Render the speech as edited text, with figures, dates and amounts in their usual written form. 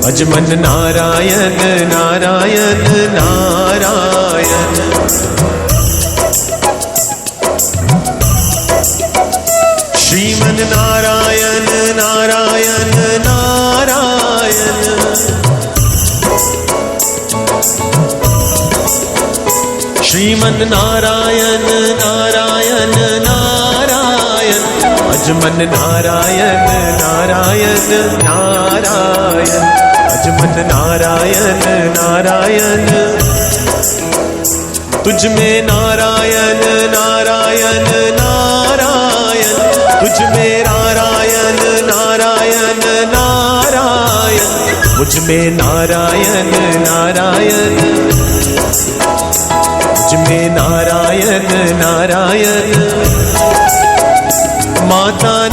Ajman Narayan Narayan Narayan. Shriman Narayan Narayan Narayan. Shriman Narayan Narayan Narayan. Ajman Narayan Narayan Narayan. Ajman Narayan Narayan. तुझ में नारायण नारायण नारायण। तुझ में नारायण नारायण नारायण। मुझ में नारायण नारायण। मुझ में नारायण नारायण। माता